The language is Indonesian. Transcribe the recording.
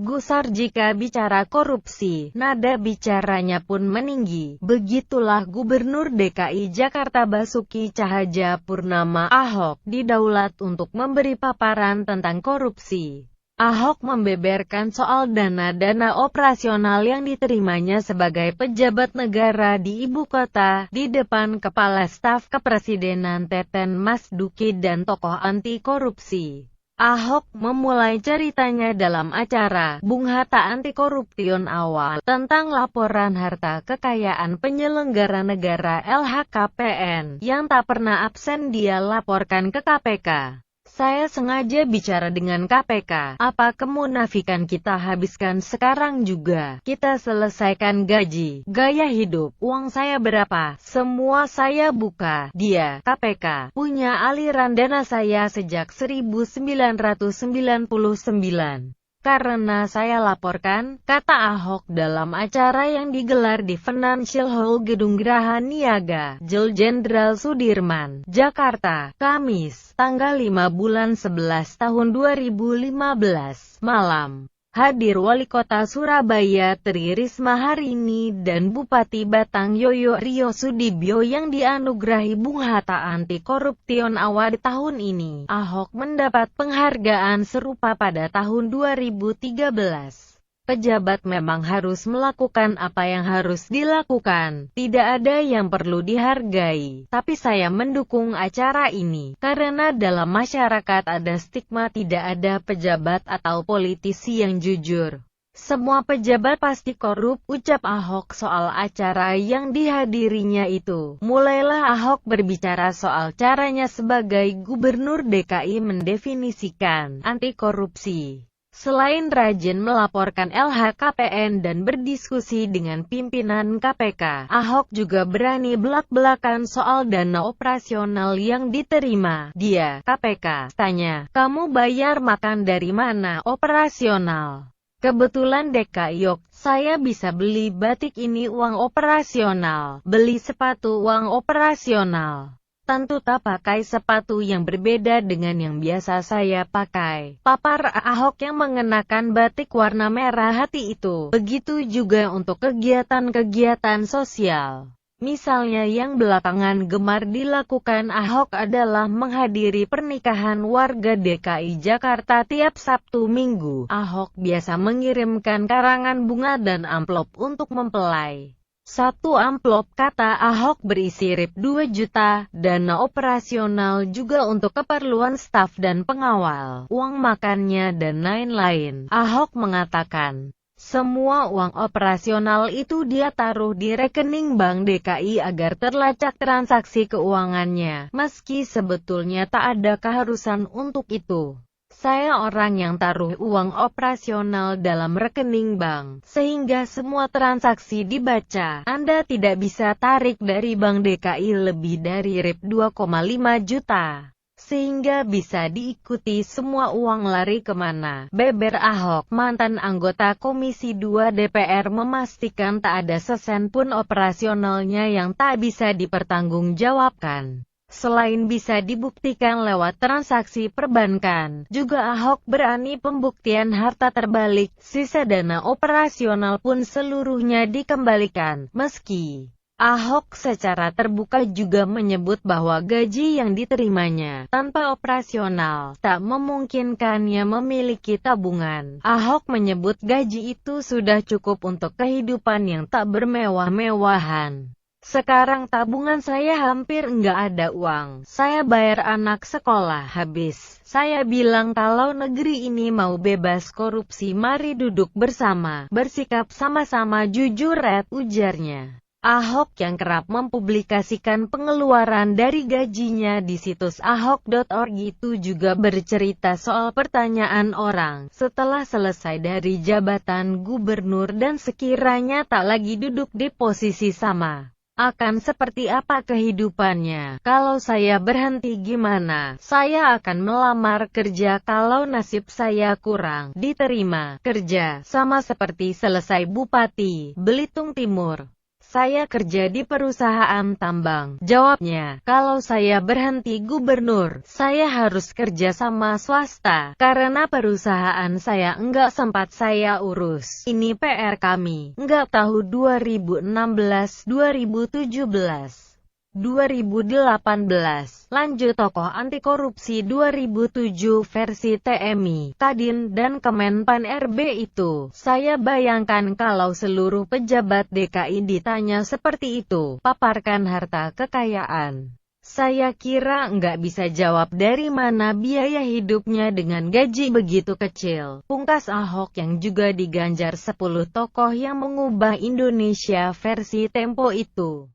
gusar jika bicara korupsi, nada bicaranya pun meninggi. Begitulah Gubernur DKI Jakarta Basuki Cahayapurnama Ahok didaulat untuk memberi paparan tentang korupsi. Ahok membeberkan soal dana-dana operasional yang diterimanya sebagai pejabat negara di ibu kota, di depan Kepala Staf Kepresidenan Teten Mas Duki dan tokoh anti korupsi. Ahok memulai ceritanya dalam acara Bung Hatta Anti Koruption Awal tentang laporan harta kekayaan penyelenggara negara LHKPN yang tak pernah absen dia laporkan ke KPK. Saya sengaja bicara dengan KPK, apa kemunafikan kita habiskan sekarang juga, kita selesaikan gaji, gaya hidup, uang saya berapa, semua saya buka, dia, KPK, punya aliran dana saya sejak 1999. Karena saya laporkan, kata Ahok dalam acara yang digelar di Financial Hall Gedung Geraha Niaga, Jl Jenderal Sudirman, Jakarta, Kamis, tanggal 5 bulan 11 tahun 2015, malam. Hadir Wali Kota Surabaya Tri Risma hari ini dan Bupati Batang Yoyo Ryo Sudibyo yang dianugerahi Bung Hatta Anti Koruption Award tahun ini. Ahok mendapat penghargaan serupa pada tahun 2013. Pejabat memang harus melakukan apa yang harus dilakukan, tidak ada yang perlu dihargai. Tapi saya mendukung acara ini, karena dalam masyarakat ada stigma tidak ada pejabat atau politisi yang jujur. Semua pejabat pasti korup, ucap Ahok soal acara yang dihadirinya itu. Mulailah Ahok berbicara soal caranya sebagai Gubernur DKI mendefinisikan anti korupsi. Selain rajin melaporkan LHKPN dan berdiskusi dengan pimpinan KPK, Ahok juga berani belak-belakan soal dana operasional yang diterima. Dia, KPK, tanya, kamu bayar makan dari mana? Operasional. Kebetulan DKI, saya bisa beli batik ini uang operasional, beli sepatu uang operasional. Tentu tak pakai sepatu yang berbeda dengan yang biasa saya pakai. Papar Ahok yang mengenakan batik warna merah hati itu. Begitu juga untuk kegiatan-kegiatan sosial. Misalnya yang belakangan gemar dilakukan Ahok adalah menghadiri pernikahan warga DKI Jakarta tiap Sabtu Minggu. Ahok biasa mengirimkan karangan bunga dan amplop untuk mempelai. Satu amplop, kata Ahok, berisi Rp 2 juta, dana operasional juga untuk keperluan staf dan pengawal, uang makannya dan lain-lain. Ahok mengatakan, semua uang operasional itu dia taruh di rekening Bank DKI agar terlacak transaksi keuangannya, meski sebetulnya tak ada keharusan untuk itu. Saya orang yang taruh uang operasional dalam rekening bank, sehingga semua transaksi dibaca. Anda tidak bisa tarik dari Bank DKI lebih dari Rp 2,5 juta. Sehingga bisa diikuti semua uang lari kemana. Beber Ahok, mantan anggota Komisi 2 DPR memastikan tak ada sesen pun operasionalnya yang tak bisa dipertanggungjawabkan. Selain bisa dibuktikan lewat transaksi perbankan, juga Ahok berani pembuktian harta terbalik, sisa dana operasional pun seluruhnya dikembalikan. Meski Ahok secara terbuka juga menyebut bahwa gaji yang diterimanya tanpa operasional tak memungkinkannya memiliki tabungan. Ahok menyebut gaji itu sudah cukup untuk kehidupan yang tak bermewah-mewahan. Sekarang tabungan saya hampir nggak ada uang. Saya bayar anak sekolah habis. Saya bilang kalau negeri ini mau bebas korupsi mari duduk bersama, bersikap sama-sama jujur, ujarnya. Ahok yang kerap mempublikasikan pengeluaran dari gajinya di situs ahok.org itu juga bercerita soal pertanyaan orang setelah selesai dari jabatan gubernur dan sekiranya tak lagi duduk di posisi sama. Akan seperti apa kehidupannya? Kalau saya berhenti gimana? Saya akan melamar kerja kalau nasib saya kurang diterima kerja, sama seperti selesai Bupati Belitung Timur. Saya kerja di perusahaan tambang. Jawabnya, kalau saya berhenti gubernur, saya harus kerja sama swasta, karena perusahaan saya enggak sempat saya urus. Ini PR kami. Enggak tahu 2016, 2017. 2018, lanjut tokoh anti korupsi 2007 versi TMI, Kadin, dan Kemenpan RB itu. Saya bayangkan kalau seluruh pejabat DKI ditanya seperti itu, paparkan harta kekayaan. Saya kira nggak bisa jawab dari mana biaya hidupnya dengan gaji begitu kecil. Pungkas Ahok yang juga diganjar 10 tokoh yang mengubah Indonesia versi Tempo itu.